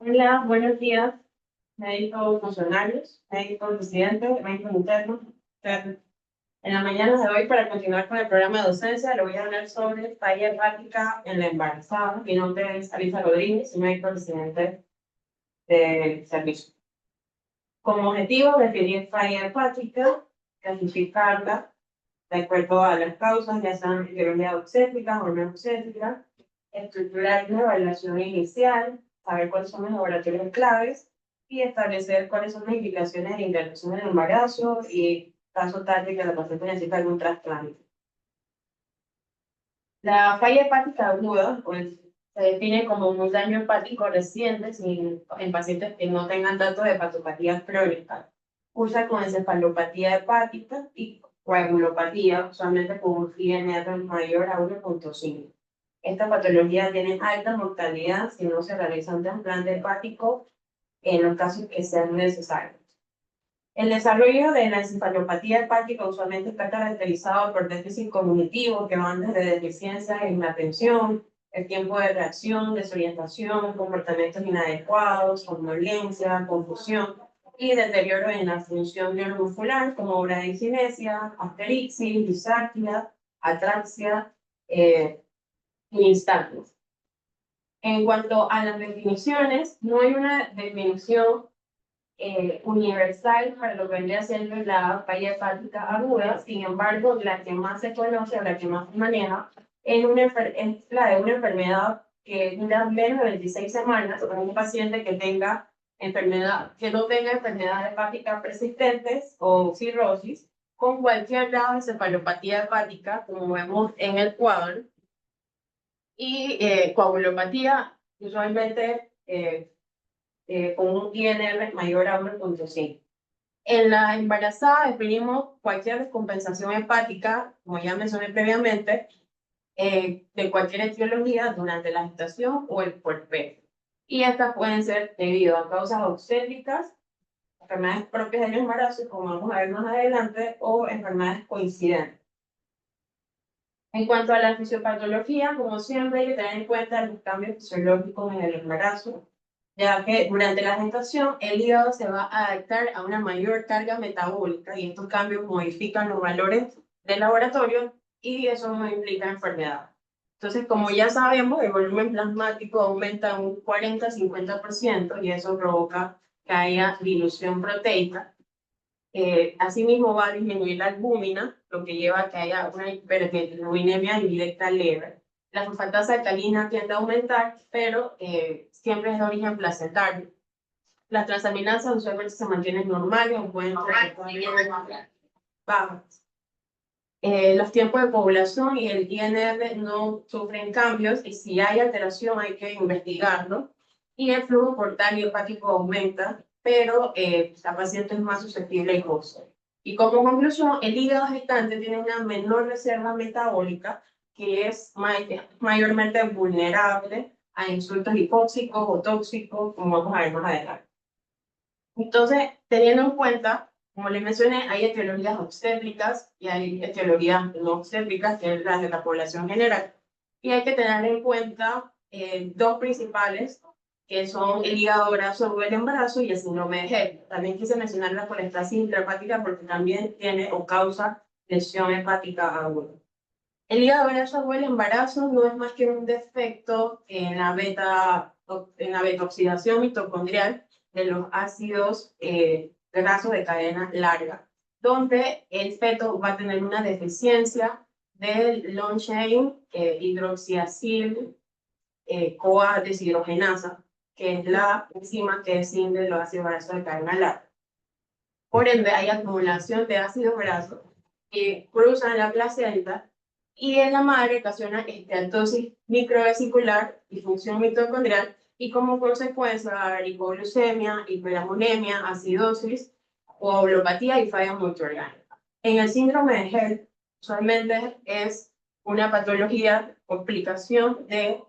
Hola, buenos días, médicos funcionarios, médicos residentes, médicos internos. En la mañana de hoy, para continuar con el programa de docencia, le voy a hablar sobre falla hepática en la embarazada. Mi nombre es Alisa Rodríguez, soy médico residente del servicio. Como objetivo, definir falla hepática, clasificarla de acuerdo a las causas, ya sean etiología obstétrica o no obstétrica, estructurar una evaluación inicial, saber cuáles son los laboratorios claves y establecer cuáles son las indicaciones de interrupción del embarazo y caso tal de que la paciente necesita algún trasplante. La falla hepática aguda pues, se define como un daño hepático reciente en pacientes que no tengan datos de hepatopatía crónica. Cursa con encefalopatía hepática y coagulopatía, usualmente con un INR mayor a 1.5. Esta patología tiene alta mortalidad si no se realiza un trasplante hepático en los casos que sean necesarios. El desarrollo de la encefalopatía hepática usualmente está caracterizado por déficit cognitivo que van desde deficiencias en la atención, el tiempo de reacción, desorientación, comportamientos inadecuados, somnolencia, confusión y deterioro en la función neuromuscular como bradicinesia, asterixis, disartria, atraxia y nistagmus. En cuanto a las definiciones, no hay una definición universal para lo que vendría siendo la falla hepática aguda. Sin embargo, la que más se conoce o la que más se maneja es la de una enfermedad que dura menos de 26 semanas, o un paciente que tenga que no tenga enfermedad hepática persistentes o cirrosis, con cualquier grado de encefalopatía hepática, como vemos en el cuadro, y coagulopatía, usualmente con un INR mayor a 1.5. En la embarazada definimos cualquier descompensación hepática, como ya mencioné previamente, de cualquier etiología durante la gestación o el puerperio. Y estas pueden ser debido a causas obstétricas, enfermedades propias del embarazo, como vamos a ver más adelante, o enfermedades coincidentes. En cuanto a la fisiopatología, como siempre, hay que tener en cuenta los cambios fisiológicos en el embarazo, ya que durante la gestación el hígado se va a adaptar a una mayor carga metabólica y estos cambios modifican los valores del laboratorio y eso no implica enfermedad. Entonces, como ya sabemos, el volumen plasmático aumenta un 40-50% y eso provoca que haya dilución proteica. Asimismo, va a disminuir la albúmina, lo que lleva a que haya una hiperbilirubinemia indirecta leve. La sulfatasa alcalina tiende a aumentar, pero siempre es de origen placentario. Las transaminasas usualmente se mantienen normales o pueden ser bajas. Los tiempos de población y el INR no sufren cambios y si hay alteración hay que investigarlo. Y el flujo portal y hepático aumenta, pero la paciente es más susceptible al costo. Y como conclusión, el hígado gestante tiene una menor reserva metabólica que es mayormente vulnerable a insultos hipóxicos o tóxicos, como vamos a ver más adelante. Entonces, teniendo en cuenta, como les mencioné, hay etiologías obstétricas y hay etiologías no obstétricas, que es la de la población general. Y hay que tener en cuenta dos principales, que son el hígado graso agudo del embarazo y el síndrome de Helen. También quise mencionar la colestasis intrahepática porque también tiene o causa lesión hepática aguda. El hígado graso agudo del embarazo no es más que un defecto en la beta-oxidación mitocondrial de los ácidos grasos de cadena larga, donde el feto va a tener una deficiencia del long chain hidroxiacil CoA deshidrogenasa, que es la enzima que desciende los ácidos grasos de cadena larga. Por ende, hay acumulación de ácidos grasos que cruzan la placenta y en la madre ocasiona esteatosis microvesicular y función mitocondrial, y como consecuencia va a haber hipoglucemia, hiperamonemia, acidosis, coagulopatía y falla multiorgánica. En el síndrome de Held, usualmente es una patología, complicación de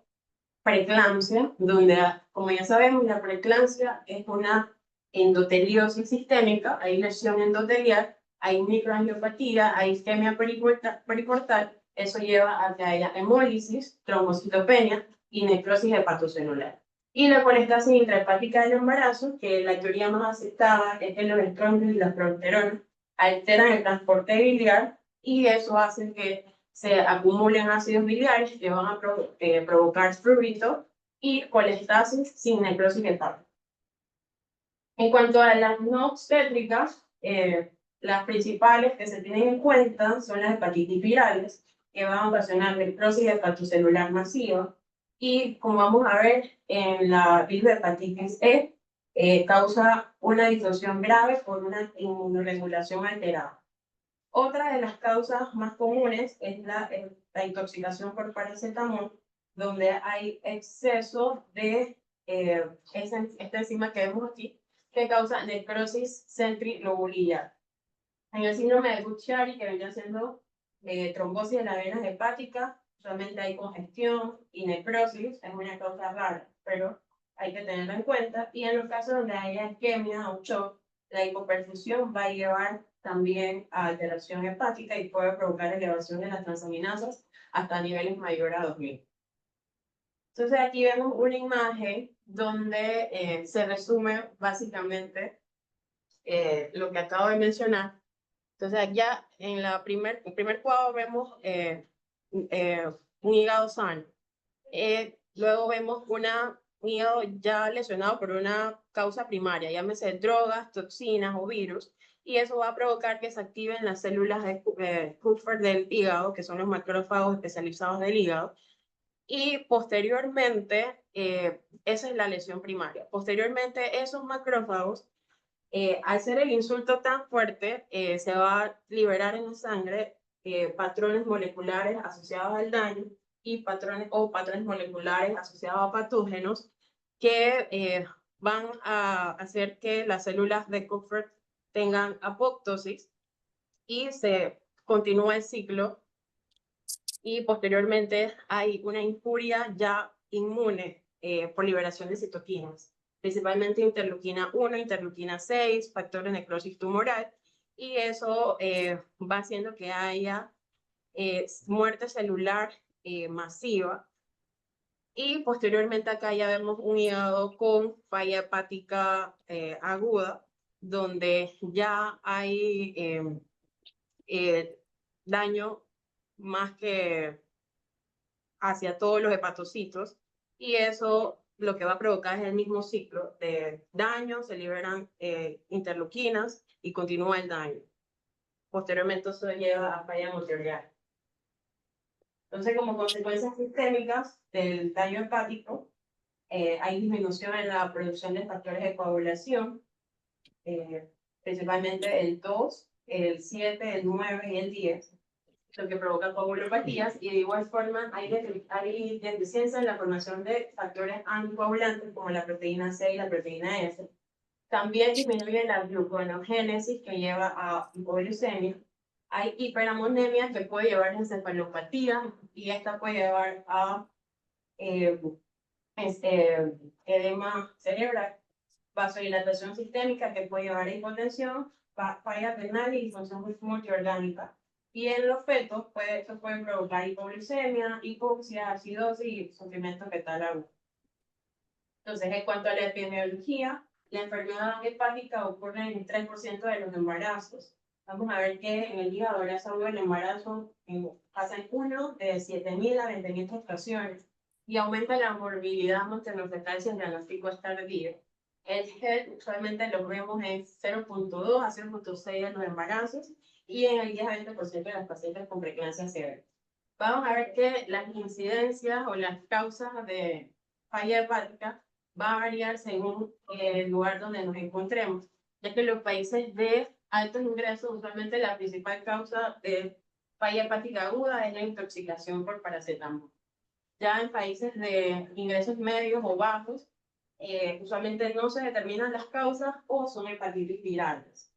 preeclampsia, donde, como ya sabemos, la preeclampsia es una endoteliosis sistémica, hay lesión endotelial, hay microangiopatía, hay isquemia periportal, eso lleva a que haya hemólisis, trombocitopenia y necrosis hepatocelular. Y la colestasis intrahepática del embarazo, que la teoría más aceptada es que los estrógenos y la progesterona alteran el transporte biliar y eso hace que se acumulen ácidos biliares que van a provocar prurito y colestasis sin necrosis hepática. En cuanto a las no obstétricas, las principales que se tienen en cuenta son las hepatitis virales, que van a ocasionar necrosis hepatocelular masiva, y como vamos a ver en la virus hepatitis E, causa una disfunción grave por una inmunoregulación alterada. Otra de las causas más comunes es la intoxicación por paracetamol, donde hay exceso de esta enzima que vemos aquí, que causa necrosis centrilobular. En el síndrome de Budd-Chiari, que venía siendo trombosis de las venas hepáticas, solamente hay congestión y necrosis, es una causa rara, pero hay que tenerlo en cuenta. Y en los casos donde haya isquemia o shock, la hipoperfusión va a llevar también a alteración hepática y puede provocar elevación de las transaminasas hasta niveles mayores a 2000. Entonces aquí vemos una imagen donde se resume básicamente lo que acabo de mencionar. Entonces ya en el primer cuadro vemos un hígado sano. Luego vemos un hígado ya lesionado por una causa primaria, llámese drogas, toxinas o virus, y eso va a provocar que se activen las células de Kupffer del hígado, que son los macrófagos especializados del hígado, y posteriormente, esa es la lesión primaria. Posteriormente, esos macrófagos, al ser el insulto tan fuerte, se va a liberar en la sangre patrones moleculares asociados al daño y patrones moleculares asociados a patógenos que van a hacer que las células de Kupffer tengan apoptosis y se continúa el ciclo, y posteriormente hay una injuria ya inmune por liberación de citoquinas, principalmente interleuquina 1, interleuquina 6, factor de necrosis tumoral, y eso va haciendo que haya muerte celular masiva. Y posteriormente acá ya vemos un hígado con falla hepática aguda, donde ya hay daño más que hacia todos los hepatocitos, y eso lo que va a provocar es el mismo ciclo de daño, se liberan interleuquinas y continúa el daño. Posteriormente eso lleva a falla motorial. Entonces, como consecuencias sistémicas del daño hepático, hay disminución en la producción de factores de coagulación, principalmente el 2, el 7, el 9 y el 10, lo que provoca coagulopatías, y de igual forma hay deficiencia en la formación de factores anticoagulantes como la proteína C y la proteína S. También disminuye la gluconeogénesis, que lleva a hipoglucemia. Hay hiperamonemia, que puede llevar a encefalopatía, y esta puede llevar a edema cerebral, vasodilatación sistémica, que puede llevar a hipotensión, falla renal y disfunción multiorgánica. Y en los fetos, esto puede provocar hipoglucemia, hipoxia, acidosis y sufrimiento fetal agudo. Entonces, en cuanto a la epidemiología, la enfermedad hepática ocurre en 3% de los embarazos. Vamos a ver que en el hígado graso agudo el embarazo pasa en 1 de 7.000 a 20.000 gestaciones y aumenta la morbilidad materno-fetal si el diagnóstico es tardío. El GEL usualmente lo vemos en 0.2 a 0.6 de los embarazos y en el 10 a 20% de las pacientes con preeclampsia severa. Vamos a ver que las incidencias o las causas de falla hepática va a variar según el lugar donde nos encontremos, ya que en los países de altos ingresos usualmente la principal causa de falla hepática aguda es la intoxicación por paracetamol. Ya en países de ingresos medios o bajos, usualmente no se determinan las causas o son hepatitis virales.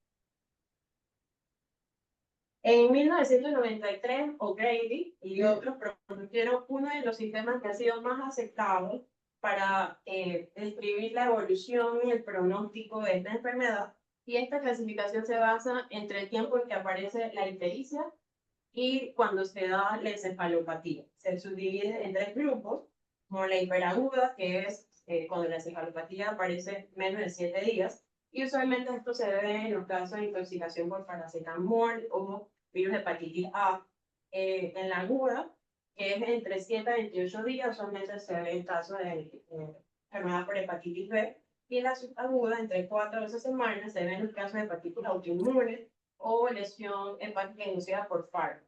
En 1993, O'Grady y otros propusieron uno de los sistemas que ha sido más aceptado para describir la evolución y el pronóstico de esta enfermedad, y esta clasificación se basa entre el tiempo en que aparece la ictericia y cuando se da la encefalopatía. Se subdivide en 3 grupos, como la hiperaguda, que es cuando la cefalopatía aparece menos de 7 días. Y usualmente esto se debe en los casos de intoxicación por paracetamol o virus de hepatitis A. En la aguda, que es entre 7 a 28 días, usualmente se ve en casos de enfermedad por hepatitis B. Y la subaguda, entre 4 a 12 semanas, se ve en los casos de hepatitis autoinmune o lesión hepática inducida por fármaco.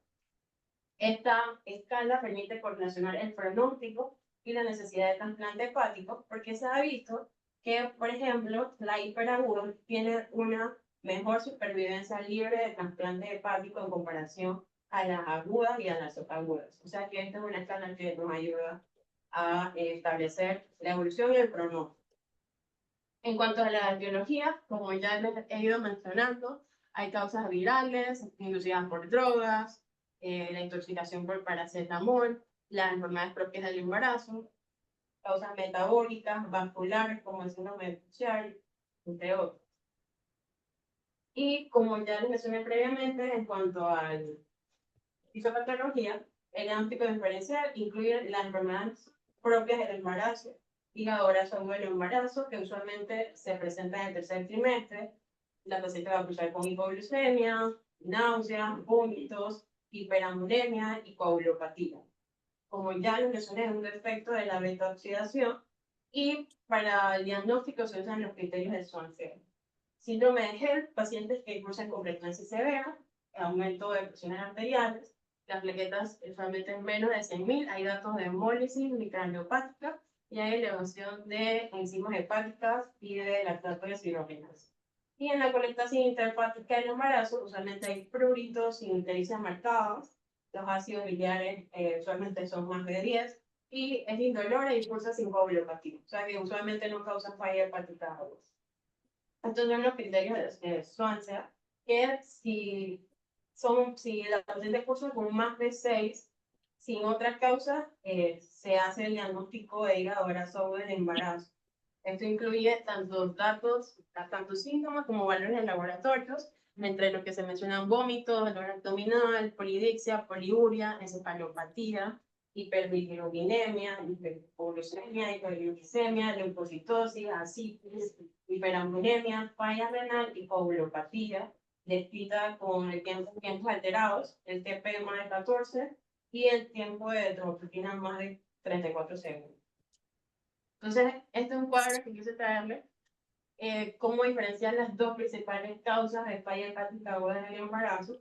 Esta escala permite correlacionar el pronóstico y la necesidad de trasplante hepático, porque se ha visto que, por ejemplo, la hiperaguda tiene una mejor supervivencia libre de trasplante hepático en comparación a las agudas y a las subagudas. O sea que esta es una escala que nos ayuda a establecer la evolución y el pronóstico. En cuanto a la biología, como ya les he ido mencionando, hay causas virales, inducidas por drogas, la intoxicación por paracetamol, las enfermedades propias del embarazo, causas metabólicas, vasculares, como el síndrome de Chiari, entre otros. Y como ya les mencioné previamente, en cuanto a la fisiopatología, el diagnóstico diferencial incluye las enfermedades propias del embarazo, hígado graso agudo del embarazo, que usualmente se presenta en el tercer trimestre. La paciente va a cursar con hipoglucemia, náuseas, vómitos, hiperamulemia y coagulopatía. Como ya les mencioné, es un defecto de la beta-oxidación y para el diagnóstico se usan los criterios de Swanson. Síndrome de HELLP, pacientes que cursan con frecuencia severa, aumento de presiones arteriales, las plaquetas usualmente menos de 100.000, hay datos de hemólisis microangiopática y hay elevación de enzimas hepáticas y de lactato de hidrogenadas. Y en la colectación interhepática del embarazo, usualmente hay pruritos sin ictericia marcadas, los ácidos biliares usualmente son más de 10, y es indolora y cursa sin coagulopatía, o sea que usualmente no causa falla hepática aguda. Estos son los criterios de Swanson, que si la paciente cursa con más de 6, sin otra causa, se hace el diagnóstico de hígado graso agudo del embarazo. Esto incluye tanto síntomas como valores en laboratorios, entre los que se mencionan vómitos, dolor abdominal, polidixia, poliuria, encefalopatía, hiperbilirubinemia, hiperglucemia, hiperglucemia, leucocitosis, ascitis, hiperamulemia, falla renal y coagulopatía, descrita con el tiempos alterados, el TP más de 14 y el tiempo de tropotina más de 34 segundos. Entonces, este es un cuadro que quise traerle, cómo diferenciar las dos principales causas de falla hepática aguda en el embarazo.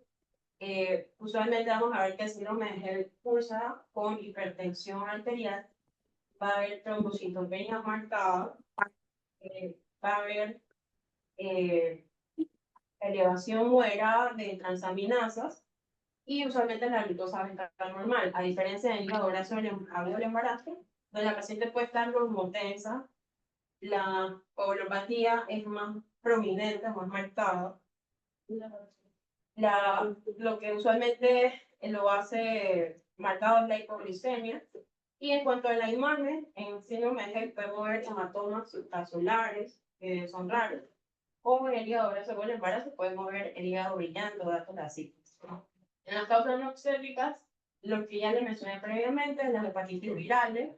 Usualmente vamos a ver que el síndrome de HELLP cursa con hipertensión arterial, va a haber trombocitopenia marcada, va a haber elevación moderada de transaminasas y usualmente la glucosa va a estar normal, a diferencia del hígado graso agudo del embarazo, donde la paciente puede estar normotensa, la coagulopatía es más prominente, más marcada. Lo que usualmente lo hace marcado es la hipoglucemia. Y en cuanto a la imagen, en síndrome de HELLP podemos ver hematomas subcapsulares, que son raros, o en el hígado graso agudo del embarazo podemos ver el hígado brillando, datos así. En las causas no obstétricas, lo que ya les mencioné previamente, las hepatitis virales,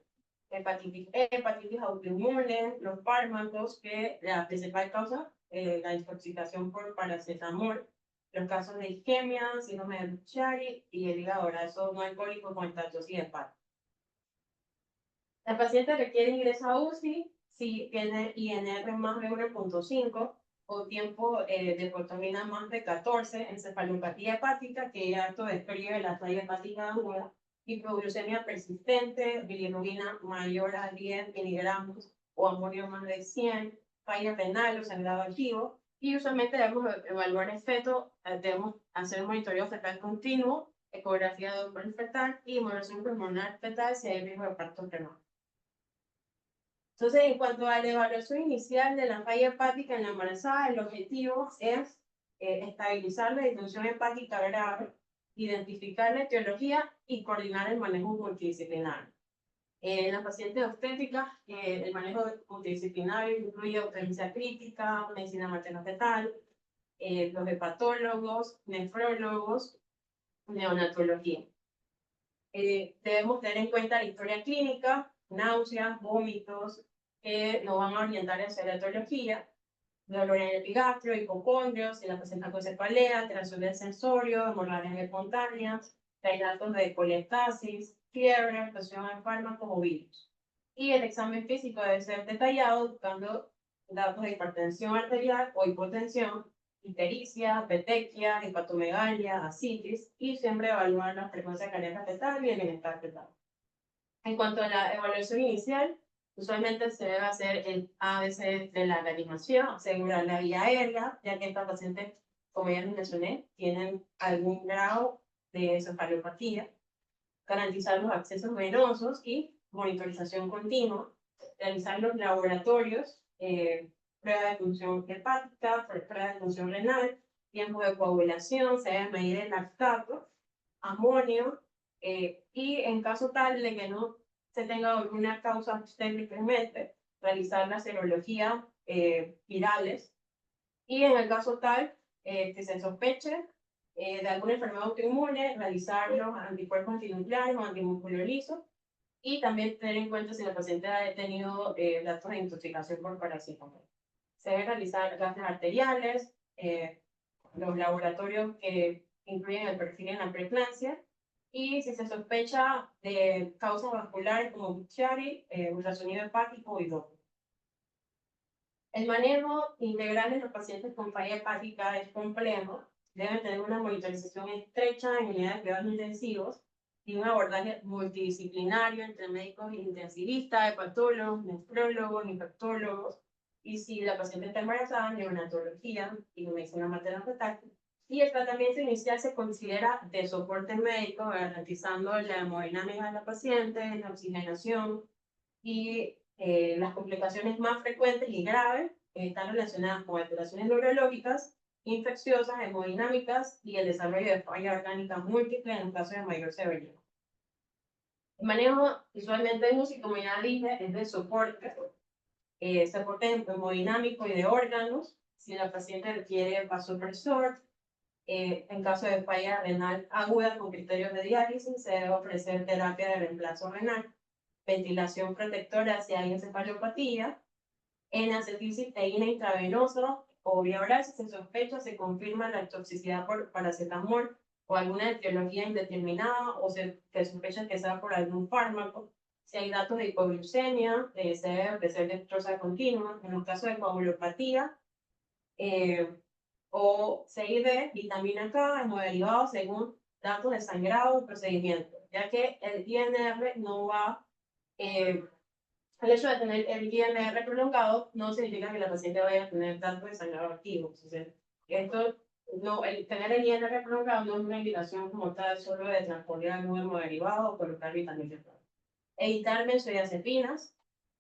hepatitis E, hepatitis autoinmune, los fármacos, que la principal causa, la intoxicación por paracetamol, los casos de isquemia, síndrome de Chiari y el hígado graso no alcohólico con estatosis hepática. La paciente requiere ingreso a UCI si tiene INR más de 1.5 o tiempo de protomina más de 14, encefalopatía hepática, que ya esto describe la falla hepática aguda, hipoglucemia persistente, bilirrubina mayor a 10 miligramos o amonio más de 100, falla renal o sangrado activo, y usualmente debemos evaluar el feto, debemos hacer monitoreo fetal continuo, ecografía de Doppler fetal y evaluación pulmonar fetal si hay riesgo de parto prematuro. Entonces, en cuanto a la evaluación inicial de la falla hepática en la embarazada, el objetivo es estabilizar la disfunción hepática grave, identificar la etiología y coordinar el manejo multidisciplinario. En las pacientes obstétricas, el manejo multidisciplinario incluye obstetricia crítica, medicina materno-fetal, los hepatólogos, nefrólogos, neonatología. Debemos tener en cuenta la historia clínica, náuseas, vómitos, que nos van a orientar hacia la etiología, dolor en el epigastrio, hipocondrios, si la paciente con cefalea, alteración del sensorio, hemorragias espontáneas, hay datos de colestasis, fiebre, presión en fármacos o virus. Y el examen físico debe ser detallado buscando datos de hipertensión arterial o hipotensión, ictericia, petequia, hepatomegalia, ascitis, y siempre evaluar la frecuencia cardíaca fetal y el bienestar fetal. En cuanto a la evaluación inicial, usualmente se debe hacer el ABC de la reanimación, asegurar la vía aérea, ya que estas pacientes, como ya les mencioné, tienen algún grado de encefalopatía, garantizar los accesos venosos y monitorización continua, realizar los laboratorios, prueba de función hepática, prueba de función renal, tiempo de coagulación, se debe medir el lactato, amonio, y en caso tal de que no se tenga alguna causa obstétrica en mente, realizar la serología virales, y en el caso tal que se sospeche de alguna enfermedad autoinmune, realizar los anticuerpos antinucleares o antimusculo liso, y también tener en cuenta si la paciente ha tenido datos de intoxicación por paracetamol. Se deben realizar gases arteriales, los laboratorios que incluyen el perfil en la preeclampsia, y si se sospecha de causas vasculares como Buchiari, ultrasonido hepático y Doppler. El manejo integral de los pacientes con falla hepática es complejo. Deben tener una monitorización estrecha en unidades de cuidados intensivos y un abordaje multidisciplinario entre médicos intensivistas, hepatólogos, nefrólogos, infectólogos, y si la paciente está embarazada, neonatología y medicina materno-fetal. Y el tratamiento inicial se considera de soporte médico, garantizando la hemodinámica de la paciente, la oxigenación, y las complicaciones más frecuentes y graves están relacionadas con alteraciones neurológicas, infecciosas, hemodinámicas y el desarrollo de falla orgánica múltiple en casos de mayor severidad. El manejo usualmente en UCI, como ya dije, es de soporte, soporte hemodinámico y de órganos, si la paciente requiere vasopresor. En caso de falla renal aguda con criterios de diálisis, se debe ofrecer terapia de reemplazo renal, ventilación protectora si hay encefalopatía, en acetilcisteína intravenosa o vía oral si se sospecha, se confirma la toxicidad por paracetamol o alguna etiología indeterminada o se sospecha que sea por algún fármaco. Si hay datos de hipoglucemia, se debe ofrecer dextrosa continua. En los casos de coagulopatía, o CID, vitamina K, hemoderivados según datos de sangrado y procedimiento, ya que el INR no va, el hecho de tener el INR prolongado no significa que la paciente vaya a tener datos de sangrado activos. O sea, esto no, el tener el INR prolongado no es una indicación como tal solo de transportar algún hemoderivado o colocar vitamina K. Evitar benzodiazepinas.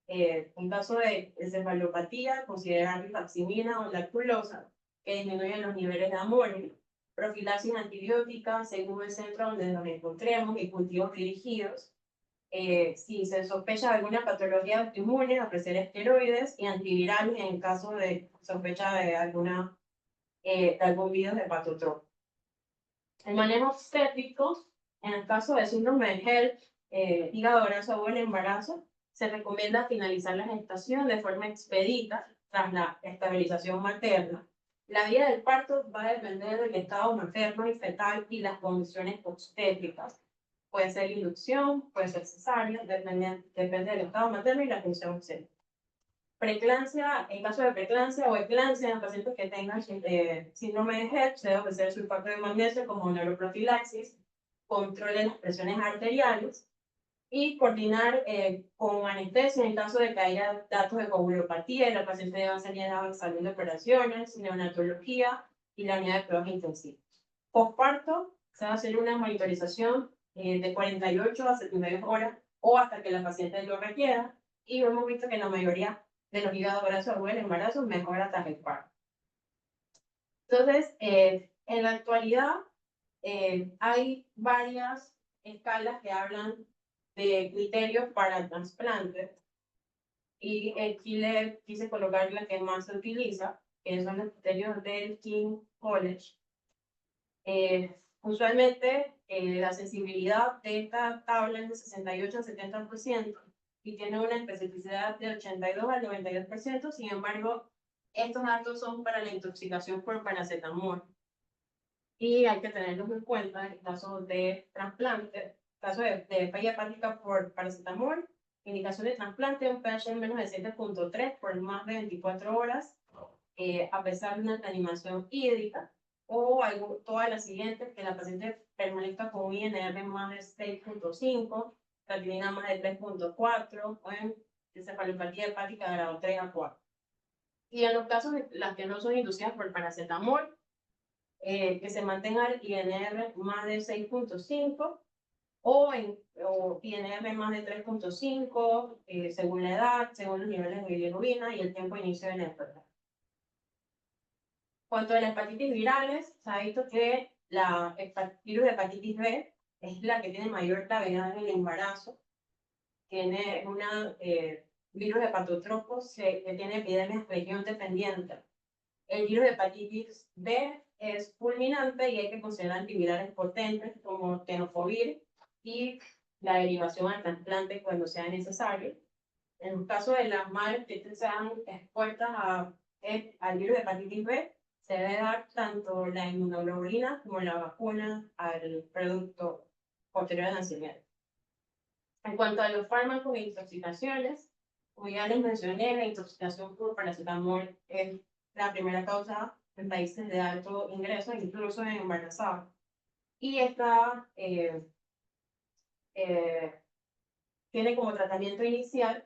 En caso de encefalopatía, considerar rifaximina o lactulosa, que disminuyen los niveles de amonio, profilaxis antibiótica según el centro donde nos encontremos y cultivos dirigidos. Si se sospecha de alguna patología autoinmune, ofrecer esteroides y antivirales en caso de sospecha de algún virus hepatotrópico. El manejo obstétrico, en el caso de síndrome de HELLP, hígado graso o el embarazo, se recomienda finalizar la gestación de forma expedita tras la estabilización materna. La vía del parto va a depender del estado materno y fetal y las condiciones obstétricas. Puede ser inducción, puede ser cesárea, depende del estado materno y la condición obstétrica. Preeclampsia, en caso de preeclampsia o eclampsia en pacientes que tengan síndrome de HELLP, se debe ofrecer sulfato de magnesio como neuroprofilaxis, control de las presiones arteriales, y coordinar con anestesia en caso de que haya datos de coagulopatía y la paciente deba salir a salón de operaciones, neonatología y la unidad de cuidados intensivos. Postparto, se va a hacer una monitorización de 48 a 72 horas o hasta que la paciente lo requiera, y hemos visto que la mayoría de los hígados grasos o el embarazo mejora tras el parto. Entonces, en la actualidad hay varias escalas que hablan de criterios para el trasplante, y en Chile quise colocar la que más se utiliza, que son los criterios del King College. Usualmente la sensibilidad de esta tabla es de 68 a 70%, y tiene una especificidad de 82 al 92%. Sin embargo, estos datos son para la intoxicación por paracetamol. Y hay que tenerlos en cuenta en caso de trasplante, caso de falla hepática por paracetamol, indicación de trasplante, un pH menos de 7.3 por más de 24 horas, a pesar de una reanimación hídrica, o todas las siguientes, que la paciente permanezca con un INR más de 6.5, creatinina más de 3.4, o en encefalopatía hepática de grado 3 a 4. Y en los casos de las que no son inducidas por paracetamol, que se mantenga el INR más de 6.5 o INR más de 3.5 según la edad, según los niveles de bilirrubina y el tiempo de inicio de la enfermedad. Cuanto a las hepatitis virales, se ha visto que la virus de hepatitis B es la que tiene mayor gravedad en el embarazo. Tiene una virus hepatotropo que tiene epidemias región dependiente. El virus de hepatitis B es fulminante y hay que considerar antivirales potentes como tenofovir y la derivación al trasplante cuando sea necesario. En el caso de las madres que sean expuestas al virus de hepatitis B, se debe dar tanto la inmunoglobulina como la vacuna al producto posterior al nacimiento. En cuanto a los fármacos e intoxicaciones, como ya les mencioné, la intoxicación por paracetamol es la primera causa en países de alto ingreso, incluso en embarazadas. Y esta tiene como tratamiento inicial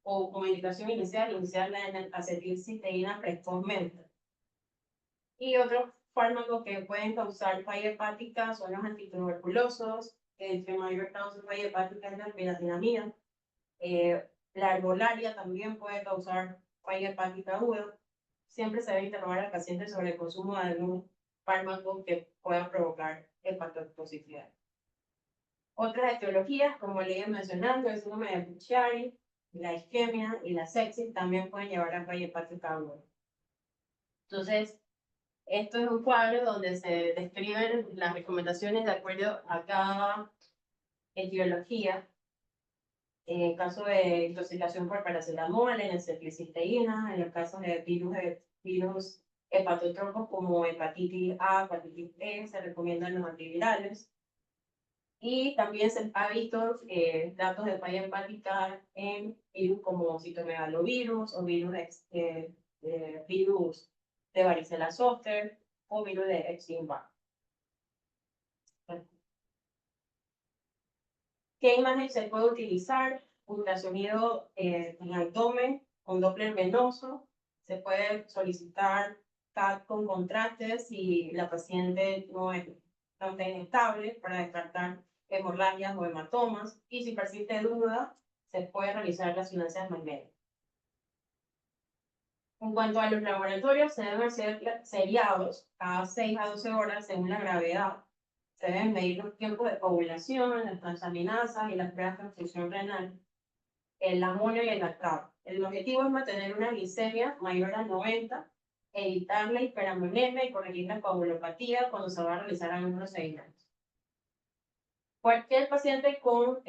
o como indicación inicial la acetilcisteína precozmente. Y otros fármacos que pueden causar falla hepática son los antituberculosos, que entre mayor causa de falla hepática es la piratinamida. La herbolaria también puede causar falla hepática aguda. Siempre se debe interrogar al paciente sobre el consumo de algún fármaco que pueda provocar hepatotoxicidad. Otras etiologías, como le iba mencionando, el síndrome de Buchiari, la isquemia y la sepsis también pueden llevar a falla hepática aguda. Entonces, esto es un cuadro donde se describen las recomendaciones de acuerdo a cada etiología. En el caso de intoxicación por paracetamol, en acetilcisteína, en los casos de virus hepatotropos como hepatitis A, hepatitis E, se recomiendan los antivirales. Y también se ha visto datos de falla hepática en virus como citomegalovirus o virus de varicela zoster o virus de Epstein-Barr. ¿Qué imagen se puede utilizar? Ultrasonido en abdomen con Doppler venoso. Se puede solicitar CAT con contraste si la paciente no está inestable para descartar hemorragias o hematomas. Y si persiste duda, se puede realizar resonancias magnéticas. En cuanto a los laboratorios, se deben ser seriados cada 6 a 12 horas según la gravedad. Se deben medir los tiempos de coagulación, las transaminasas y las pruebas de función renal, el amonio y el lactato. El objetivo es mantener una glicemia mayor a 90, evitar la hiperamonemia y corregir la coagulopatía cuando se va a realizar algún procedimiento. Cualquier paciente con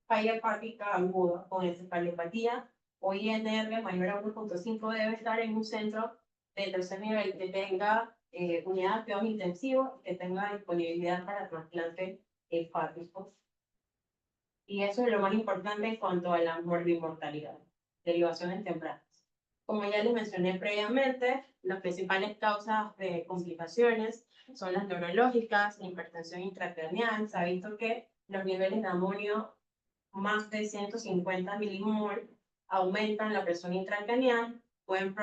falla hepática aguda, con encefalopatía o INR mayor a 1.5 debe estar en un centro de tercer nivel que tenga unidad de cuidados intensivos, que tenga disponibilidad para trasplante hepático. Y eso es lo más importante en cuanto a la morbimortalidad, derivaciones tempranas. Como ya les mencioné previamente, las principales causas de complicaciones son las neurológicas, la hipertensión intracraneal. Se ha visto que los niveles de amonio más de 150 milimol aumentan la presión intracraneal, pueden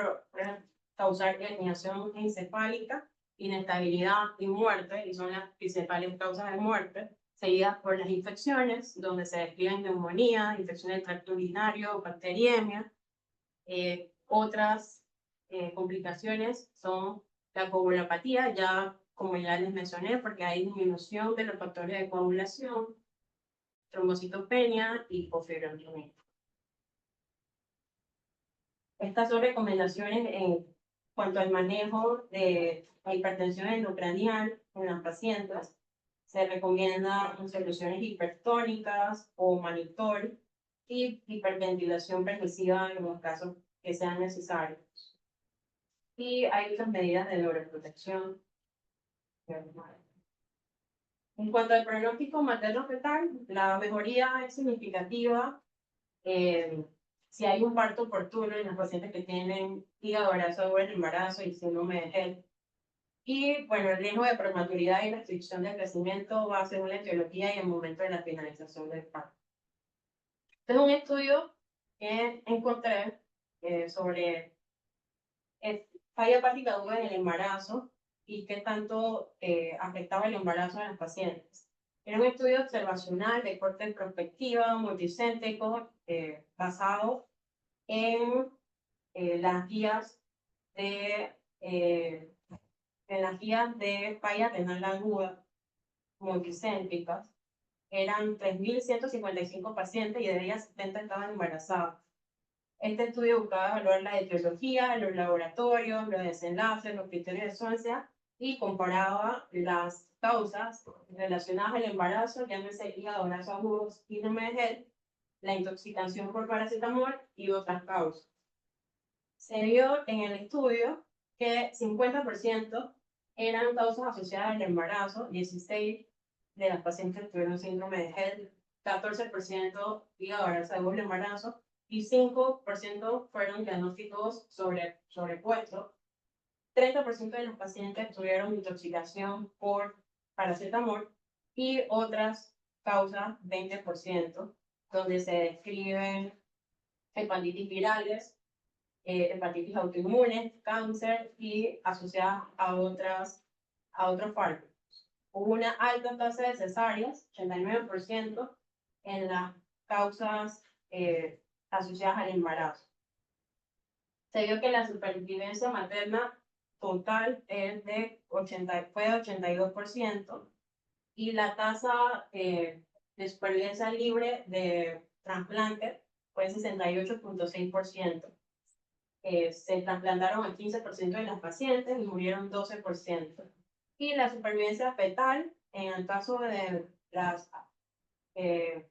causar herniación encefálica, inestabilidad y muerte, y son las principales causas de muerte, seguidas por las infecciones, donde se describen neumonía, infección del tracto urinario, bacteriemia. Otras complicaciones son la coagulopatía, ya como ya les mencioné, porque hay disminución de los factores de coagulación, trombocitopenia y hipofibrinogenía. Estas son recomendaciones en cuanto al manejo de la hipertensión endocranial en las pacientes. Se recomienda soluciones hipertónicas o manitol, y hiperventilación permisiva en los casos que sean necesarios. Y hay otras medidas de neuroprotección. En cuanto al pronóstico materno-fetal, la mejoría es significativa si hay un parto oportuno en los pacientes que tienen hígado graso agudo en el embarazo y síndrome de HELP. Y bueno, el riesgo de prematuridad y restricción de crecimiento va según la etiología y el momento de la finalización del parto. Este es un estudio que encontré sobre falla hepática aguda en el embarazo y qué tanto afectaba el embarazo a los pacientes. Era un estudio observacional de corte en perspectiva, multicéntrico, basado en las guías de falla renal aguda multicéntricas. Eran 3.155 pacientes y de ellas 70 estaban embarazadas. Este estudio buscaba evaluar la etiología, los laboratorios, los desenlaces, los criterios de suancia y comparaba las causas relacionadas al embarazo, llámese hígado graso agudo, síndrome de HELP, la intoxicación por paracetamol y otras causas. Se vio en el estudio que 50% eran causas asociadas al embarazo, 16 de las pacientes tuvieron síndrome de HELP, 14% hígado graso agudo en el embarazo, y 5% fueron diagnósticos sobrepuestos. 30% de los pacientes tuvieron intoxicación por paracetamol y otras causas 20%, donde se describen hepatitis virales, hepatitis autoinmunes, cáncer y asociadas a otros fármacos. Hubo una alta tasa de cesáreas, 89%, en las causas asociadas al embarazo. Se vio que la supervivencia materna total es fue de 82% y la tasa de supervivencia libre de trasplante fue 68.6%. Se trasplantaron al 15% de las pacientes y murieron 12%. Y la supervivencia fetal, en el caso de las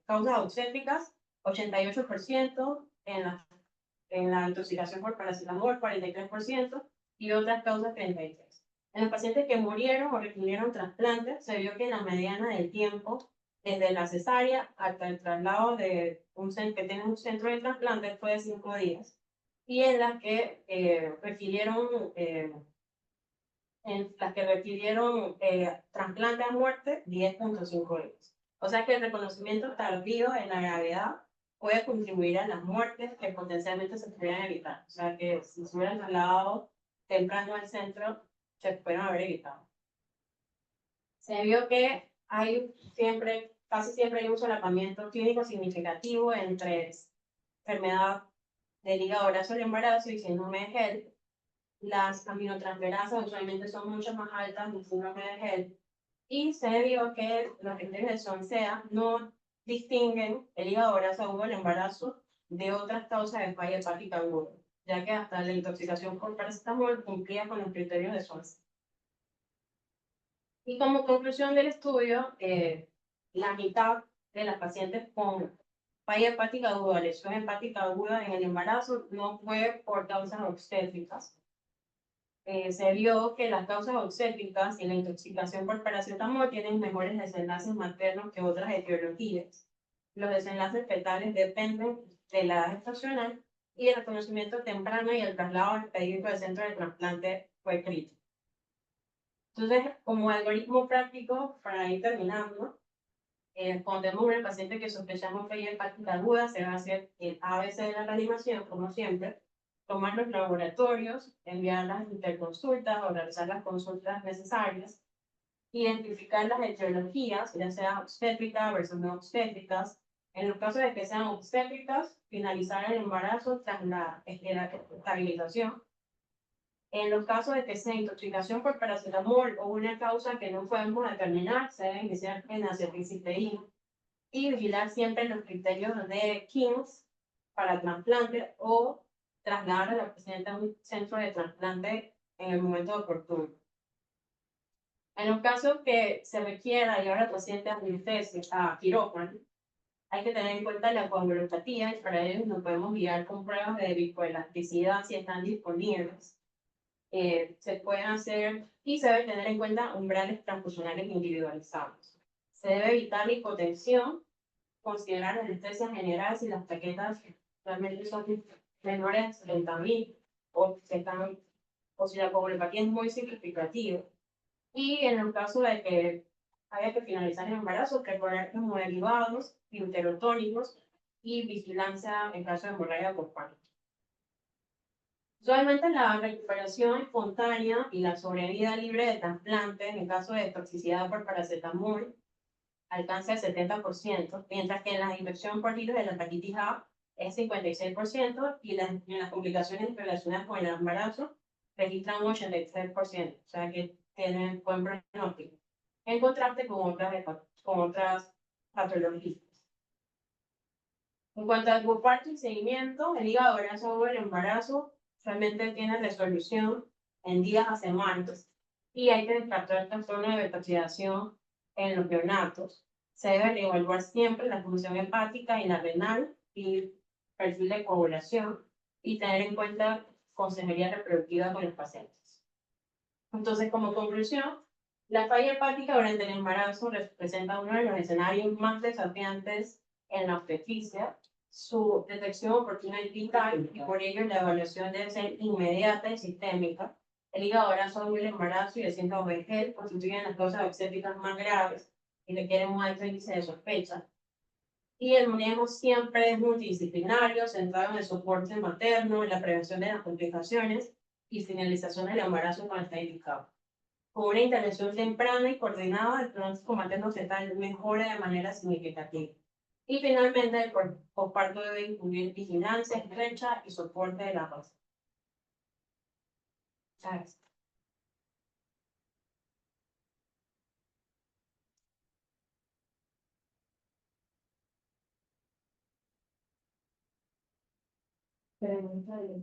causas obstétricas, 88%, en la intoxicación por paracetamol, 43%, y otras causas 33%. En los pacientes que murieron o requirieron trasplante, se vio que la mediana del tiempo desde la cesárea hasta el traslado de que tiene un centro de trasplante fue de 5 días. Y en las que requirieron trasplante a muerte, 10.5 días. O sea que el reconocimiento tardío en la gravedad puede contribuir a las muertes que potencialmente se pudieran evitar. O sea que si se hubieran trasladado temprano al centro, se pudieron haber evitado. Se vio que casi siempre hay un solapamiento clínico significativo entre enfermedad del hígado graso del embarazo y síndrome de HELP. Las aminotransferasas usualmente son mucho más altas en síndrome de HELP. Y se vio que los criterios de Swansea no distinguen el hígado graso agudo del embarazo de otras causas de falla hepática aguda, ya que hasta la intoxicación por paracetamol cumplía con los criterios de Swansea. Y como conclusión del estudio, la mitad de las pacientes con falla hepática aguda, lesión hepática aguda en el embarazo, no fue por causas obstétricas. Se vio que las causas obstétricas y la intoxicación por paracetamol tienen mejores desenlaces maternos que otras etiologías. Los desenlaces fetales dependen de la edad gestacional y el reconocimiento temprano y el traslado al pediatra del centro de trasplante fue crítico. Entonces, como algoritmo práctico, para ir terminando, cuando tenemos un paciente que sospechamos falla hepática aguda, se va a hacer el ABC de la reanimación, como siempre, tomar los laboratorios, enviar las interconsultas o realizar las consultas necesarias, identificar las etiologías, ya sea obstétrica versus no obstétricas. En los casos de que sean obstétricas, finalizar el embarazo tras la estabilización. En los casos de que sea intoxicación por paracetamol o una causa que no podemos determinar, se debe iniciar en acetilcisteína y vigilar siempre los criterios de KIMS para trasplante o trasladar a la paciente a un centro de trasplante en el momento oportuno. En los casos que se requiera llevar al paciente a anestesia, a quirófano, Hay que tener en cuenta la coagulopatía y para ello nos podemos guiar con pruebas de viscoelasticidad si están disponibles. Se pueden hacer y se debe tener en cuenta umbrales transfusionales individualizados. Se debe evitar la hipotensión, considerar la anestesia general si las plaquetas realmente son menores a 70.000 o si la coagulopatía es muy significativa. Y en el caso de que haya que finalizar el embarazo, preparar hemoderivados, enterotónicos y vigilancia en caso de hemorragia por parto. Usualmente la recuperación espontánea y la sobrevida libre de trasplante en el caso de toxicidad por paracetamol alcanza el 70%, mientras que en la infección por virus de la hepatitis A es 56% y en las complicaciones relacionadas con el embarazo registran un 83%, o sea que tienen buen pronóstico, en contraste con otras patologías. En cuanto al posparto y seguimiento, el hígado graso o el embarazo realmente tiene resolución en días a semanas y hay que descartar trastorno de beta-oxidación en los neonatos. Se debe evaluar siempre la función hepática y la renal y perfil de coagulación y tener en cuenta consejería reproductiva con los pacientes. Entonces, como conclusión, la falla hepática durante el embarazo representa uno de los escenarios más desafiantes en la obstetricia. Su detección oportuna es vital y por ello la evaluación debe ser inmediata y sistémica. El hígado graso del embarazo y el síndrome de Gel constituyen las causas obstétricas más graves y requieren un alto índice de sospecha. Y el manejo siempre es multidisciplinario, centrado en el soporte materno, en la prevención de las complicaciones y finalización del embarazo cuando está indicado. Con una intervención temprana y coordinada, el pronóstico materno-fetal mejora de manera significativa. Y finalmente, el posparto debe incluir vigilancia estrecha y soporte de la base. Gracias. Pregunta de